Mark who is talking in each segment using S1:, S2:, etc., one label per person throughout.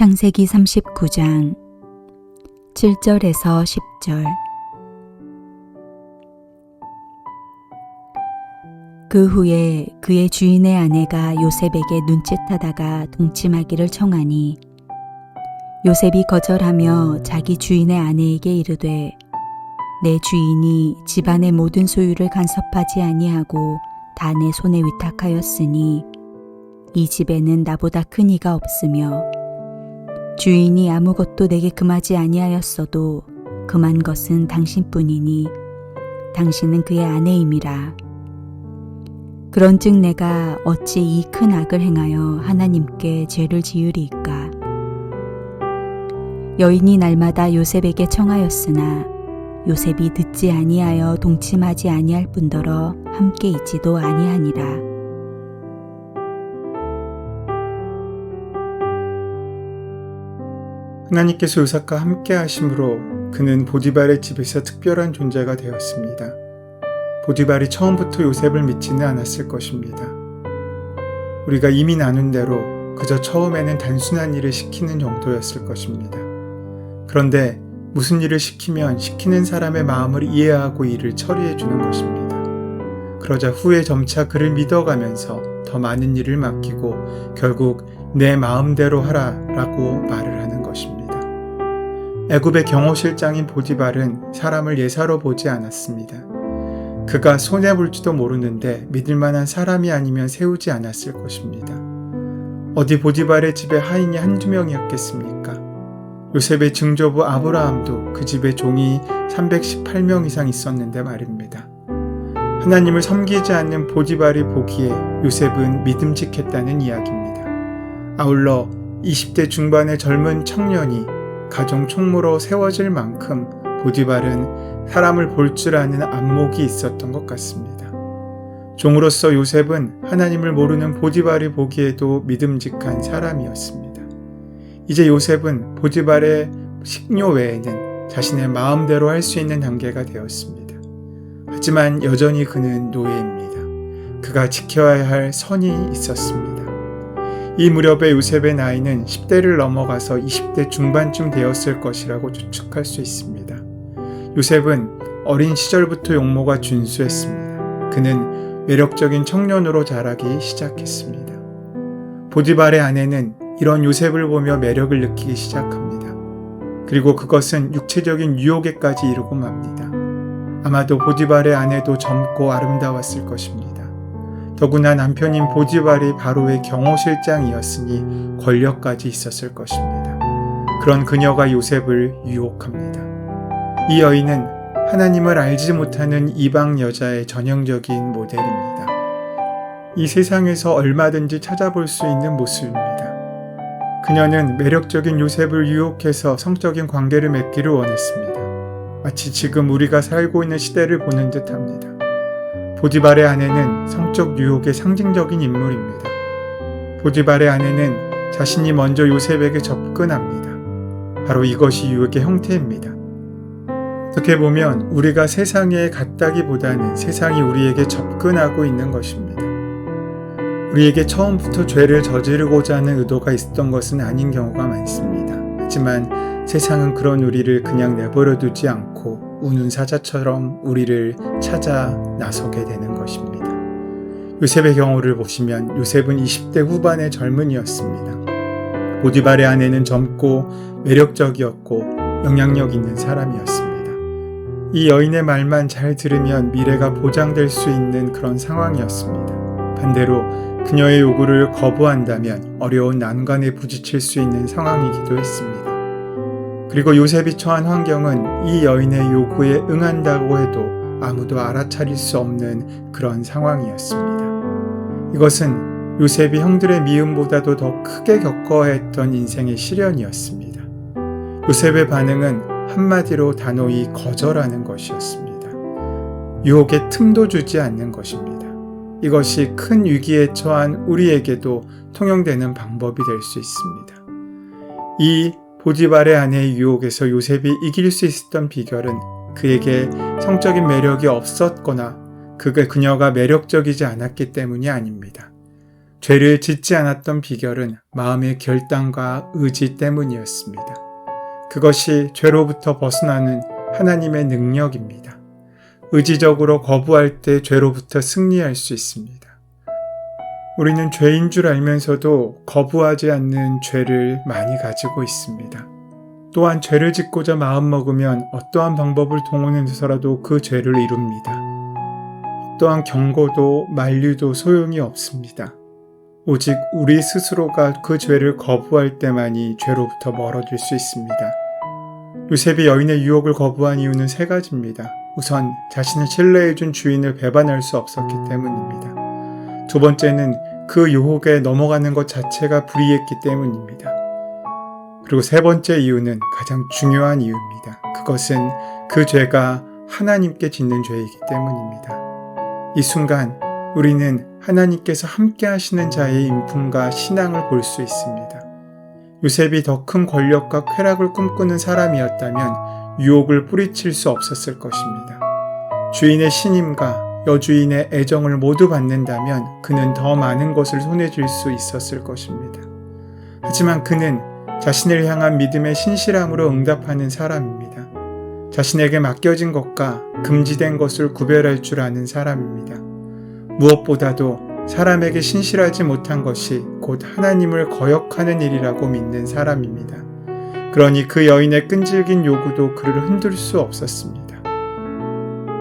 S1: 창세기 39장 7절에서 10절. 그 후에 그의 주인의 아내가 요셉에게 눈짓하다가 동침하기를 청하니 요셉이 거절하며 자기 주인의 아내에게 이르되 내 주인이 집안의 모든 소유를 간섭하지 아니하고 다 내 손에 위탁하였으니 이 집에는 나보다 큰 이가 없으며 주인이 아무것도 내게 금하지 아니하였어도 금한 것은 당신뿐이니 당신은 그의 아내임이라. 그런즉 내가 어찌 이 큰 악을 행하여 하나님께 죄를 지으리이까. 여인이 날마다 요셉에게 청하였으나 요셉이 듣지 아니하여 동침하지 아니할 뿐더러 함께 있지도 아니하니라.
S2: 하나님께서 요셉과 함께 하심으로 그는 보디발의 집에서 특별한 존재가 되었습니다. 보디발이 처음부터 요셉을 믿지는 않았을 것입니다. 우리가 이미 나눈 대로 그저 처음에는 단순한 일을 시키는 정도였을 것입니다. 그런데 무슨 일을 시키면 시키는 사람의 마음을 이해하고 일을 처리해 주는 것입니다. 그러자 후에 점차 그를 믿어가면서 더 많은 일을 맡기고 결국 내 마음대로 하라라고 말을 하는 것입니다. 애굽의 경호실장인 보디발은 사람을 예사로 보지 않았습니다. 그가 손해볼지도 모르는데 믿을 만한 사람이 아니면 세우지 않았을 것입니다. 어디 보디발의 집에 하인이 한두 명이었겠습니까? 요셉의 증조부 아브라함도 그 집에 종이 318명 이상 있었는데 말입니다. 하나님을 섬기지 않는 보디발이 보기에 요셉은 믿음직했다는 이야기입니다. 아울러 20대 중반의 젊은 청년이 가정 총무로 세워질 만큼 보디발은 사람을 볼 줄 아는 안목이 있었던 것 같습니다. 종으로서 요셉은 하나님을 모르는 보디발이 보기에도 믿음직한 사람이었습니다. 이제 요셉은 보디발의 식료 외에는 자신의 마음대로 할 수 있는 단계가 되었습니다. 하지만 여전히 그는 노예입니다. 그가 지켜야 할 선이 있었습니다. 이 무렵에 요셉의 나이는 10대를 넘어가서 20대 중반쯤 되었을 것이라고 추측할 수 있습니다. 요셉은 어린 시절부터 용모가 준수했습니다. 그는 매력적인 청년으로 자라기 시작했습니다. 보디발의 아내는 이런 요셉을 보며 매력을 느끼기 시작합니다. 그리고 그것은 육체적인 유혹에까지 이르고 맙니다. 아마도 보디발의 아내도 젊고 아름다웠을 것입니다. 더구나 남편인 보디발이 바로의 경호실장이었으니 권력까지 있었을 것입니다. 그런 그녀가 요셉을 유혹합니다. 이 여인은 하나님을 알지 못하는 이방 여자의 전형적인 모델입니다. 이 세상에서 얼마든지 찾아볼 수 있는 모습입니다. 그녀는 매력적인 요셉을 유혹해서 성적인 관계를 맺기를 원했습니다. 마치 지금 우리가 살고 있는 시대를 보는 듯합니다. 보디발의 아내는 성적 유혹의 상징적인 인물입니다. 보디발의 아내는 자신이 먼저 요셉에게 접근합니다. 바로 이것이 유혹의 형태입니다. 어떻게 보면 우리가 세상에 갔다기보다는 세상이 우리에게 접근하고 있는 것입니다. 우리에게 처음부터 죄를 저지르고자 하는 의도가 있었던 것은 아닌 경우가 많습니다. 하지만 세상은 그런 우리를 그냥 내버려 두지 않고 우는 사자처럼 우리를 찾아 나서게 되는 것입니다. 요셉의 경우를 보시면 요셉은 20대 후반의 젊은이였습니다. 보디발의 아내는 젊고 매력적이었고 영향력 있는 사람이었습니다. 이 여인의 말만 잘 들으면 미래가 보장될 수 있는 그런 상황이었습니다. 반대로 그녀의 요구를 거부한다면 어려운 난관에 부딪힐 수 있는 상황이기도 했습니다. 그리고 요셉이 처한 환경은 이 여인의 요구에 응한다고 해도 아무도 알아차릴 수 없는 그런 상황이었습니다. 이것은 요셉이 형들의 미움보다도 더 크게 겪어야 했던 인생의 시련이었습니다. 요셉의 반응은 한마디로 단호히 거절하는 것이었습니다. 유혹에 틈도 주지 않는 것입니다. 이것이 큰 위기에 처한 우리에게도 통용되는 방법이 될 수 있습니다. 이 보디발의 아내의 유혹에서 요셉이 이길 수 있었던 비결은 그에게 성적인 매력이 없었거나 그녀가 매력적이지 않았기 때문이 아닙니다. 죄를 짓지 않았던 비결은 마음의 결단과 의지 때문이었습니다. 그것이 죄로부터 벗어나는 하나님의 능력입니다. 의지적으로 거부할 때 죄로부터 승리할 수 있습니다. 우리는 죄인 줄 알면서도 거부하지 않는 죄를 많이 가지고 있습니다. 또한 죄를 짓고자 마음먹으면 어떠한 방법을 동원해서라도 그 죄를 이룹니다. 어떠한 경고도 만류도 소용이 없습니다. 오직 우리 스스로가 그 죄를 거부할 때만이 죄로부터 멀어질 수 있습니다. 요셉이 여인의 유혹을 거부한 이유는 세 가지입니다. 우선 자신을 신뢰해준 주인을 배반할 수 없었기 때문입니다. 두 번째는 그 유혹에 넘어가는 것 자체가 불이했기 때문입니다. 그리고 세 번째 이유는 가장 중요한 이유입니다. 그것은 그 죄가 하나님께 짓는 죄이기 때문입니다. 이 순간 우리는 하나님께서 함께 하시는 자의 인품과 신앙을 볼 수 있습니다. 요셉이 더 큰 권력과 쾌락을 꿈꾸는 사람이었다면 유혹을 뿌리칠 수 없었을 것입니다. 주인의 신임과 여주인의 애정을 모두 받는다면 그는 더 많은 것을 손에 쥘 수 있었을 것입니다. 하지만 그는 자신을 향한 믿음의 신실함으로 응답하는 사람입니다. 자신에게 맡겨진 것과 금지된 것을 구별할 줄 아는 사람입니다. 무엇보다도 사람에게 신실하지 못한 것이 곧 하나님을 거역하는 일이라고 믿는 사람입니다. 그러니 그 여인의 끈질긴 요구도 그를 흔들 수 없었습니다.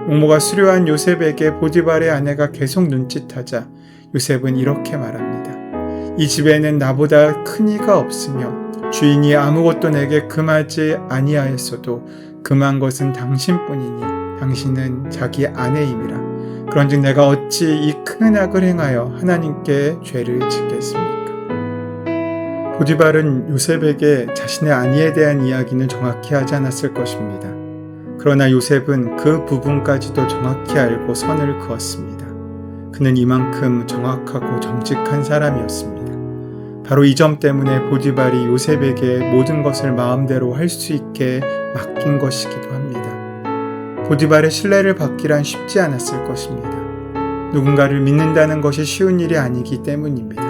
S2: 용모가 수료한 요셉에게 보디발의 아내가 계속 눈짓하자 요셉은 이렇게 말합니다. 이 집에는 나보다 큰 이가 없으며 주인이 아무것도 내게 금하지 아니하였어도 금한 것은 당신뿐이니 당신은 자기 아내임이라. 그런즉 내가 어찌 이 큰 악을 행하여 하나님께 죄를 짓겠습니까? 보디발은 요셉에게 자신의 아내에 대한 이야기는 정확히 하지 않았을 것입니다. 그러나 요셉은 그 부분까지도 정확히 알고 선을 그었습니다. 그는 이만큼 정확하고 정직한 사람이었습니다. 바로 이 점 때문에 보디발이 요셉에게 모든 것을 마음대로 할 수 있게 맡긴 것이기도 합니다. 보디발의 신뢰를 받기란 쉽지 않았을 것입니다. 누군가를 믿는다는 것이 쉬운 일이 아니기 때문입니다.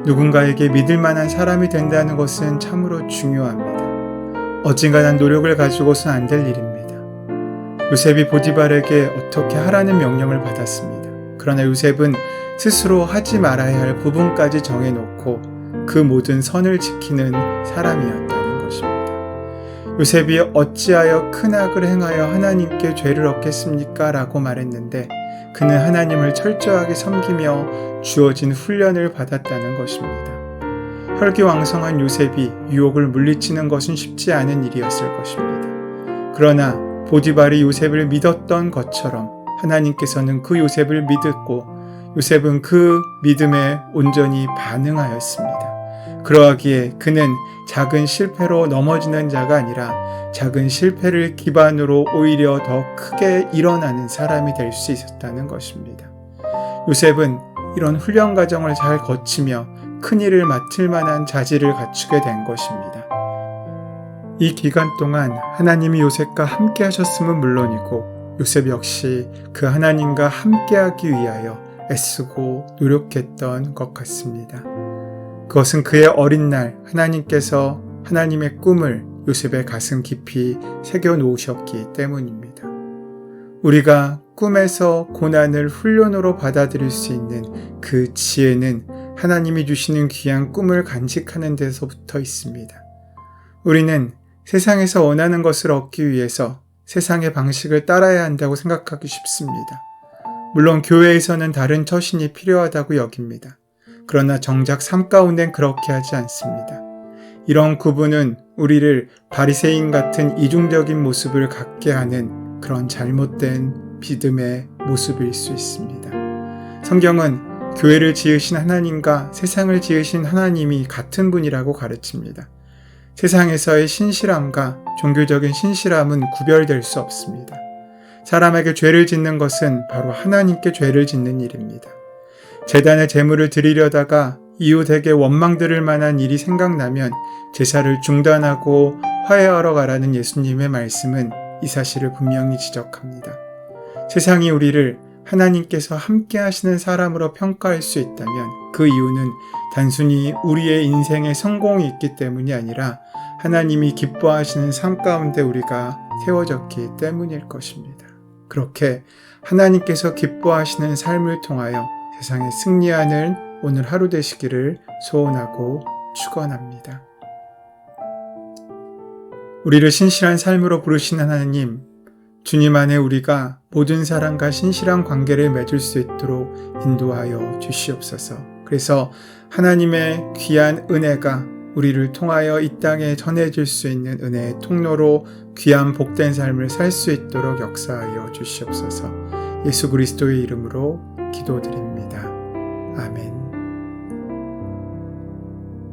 S2: 누군가에게 믿을 만한 사람이 된다는 것은 참으로 중요합니다. 어지간한 노력을 가지고선 안 될 일입니다. 요셉이 보디발에게 어떻게 하라는 명령을 받았습니다. 그러나 요셉은 스스로 하지 말아야 할 부분까지 정해놓고 그 모든 선을 지키는 사람이었다는 것입니다. 요셉이 어찌하여 큰 악을 행하여 하나님께 죄를 얻겠습니까? 라고 말했는데 그는 하나님을 철저하게 섬기며 주어진 훈련을 받았다는 것입니다. 혈기왕성한 요셉이 유혹을 물리치는 것은 쉽지 않은 일이었을 것입니다. 그러나 보디발이 요셉을 믿었던 것처럼 하나님께서는 그 요셉을 믿었고 요셉은 그 믿음에 온전히 반응하였습니다. 그러하기에 그는 작은 실패로 넘어지는 자가 아니라 작은 실패를 기반으로 오히려 더 크게 일어나는 사람이 될 수 있었다는 것입니다. 요셉은 이런 훈련 과정을 잘 거치며 큰 일을 맡을 만한 자질을 갖추게 된 것입니다. 이 기간 동안 하나님이 요셉과 함께 하셨음은 물론이고 요셉 역시 그 하나님과 함께하기 위하여 애쓰고 노력했던 것 같습니다. 그것은 그의 어린 날 하나님께서 하나님의 꿈을 요셉의 가슴 깊이 새겨 놓으셨기 때문입니다. 우리가 꿈에서 고난을 훈련으로 받아들일 수 있는 그 지혜는 하나님이 주시는 귀한 꿈을 간직하는 데서부터 있습니다. 우리는 세상에서 원하는 것을 얻기 위해서 세상의 방식을 따라야 한다고 생각하기 쉽습니다. 물론 교회에서는 다른 처신이 필요하다고 여깁니다. 그러나 정작 삶 가운데는 그렇게 하지 않습니다. 이런 구분은 우리를 바리새인 같은 이중적인 모습을 갖게 하는 그런 잘못된 믿음의 모습일 수 있습니다. 성경은 교회를 지으신 하나님과 세상을 지으신 하나님이 같은 분이라고 가르칩니다. 세상에서의 신실함과 종교적인 신실함은 구별될 수 없습니다. 사람에게 죄를 짓는 것은 바로 하나님께 죄를 짓는 일입니다. 제단에 제물을 드리려다가 이웃에게 원망 들을 만한 일이 생각나면 제사를 중단하고 화해하러 가라는 예수님의 말씀은 이 사실을 분명히 지적합니다. 세상이 우리를 하나님께서 함께 하시는 사람으로 평가할 수 있다면 그 이유는 단순히 우리의 인생에 성공이 있기 때문이 아니라 하나님이 기뻐하시는 삶 가운데 우리가 세워졌기 때문일 것입니다. 그렇게 하나님께서 기뻐하시는 삶을 통하여 세상에 승리하는 오늘 하루 되시기를 소원하고 축원합니다. 우리를 신실한 삶으로 부르신 하나님, 주님 안에 우리가 모든 사람과 신실한 관계를 맺을 수 있도록 인도하여 주시옵소서. 그래서 하나님의 귀한 은혜가 우리를 통하여 이 땅에 전해질 수 있는 은혜의 통로로 귀한 복된 삶을 살 수 있도록 역사하여 주시옵소서. 예수 그리스도의 이름으로 기도드립니다. 아멘.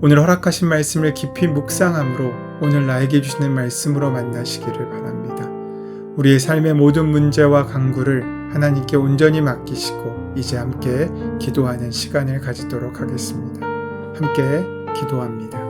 S2: 오늘 허락하신 말씀을 깊이 묵상함으로 오늘 나에게 주시는 말씀으로 만나시기를 바랍니다. 우리의 삶의 모든 문제와 간구를 하나님께 온전히 맡기시고 이제 함께 기도하는 시간을 가지도록 하겠습니다. 함께 기도합니다.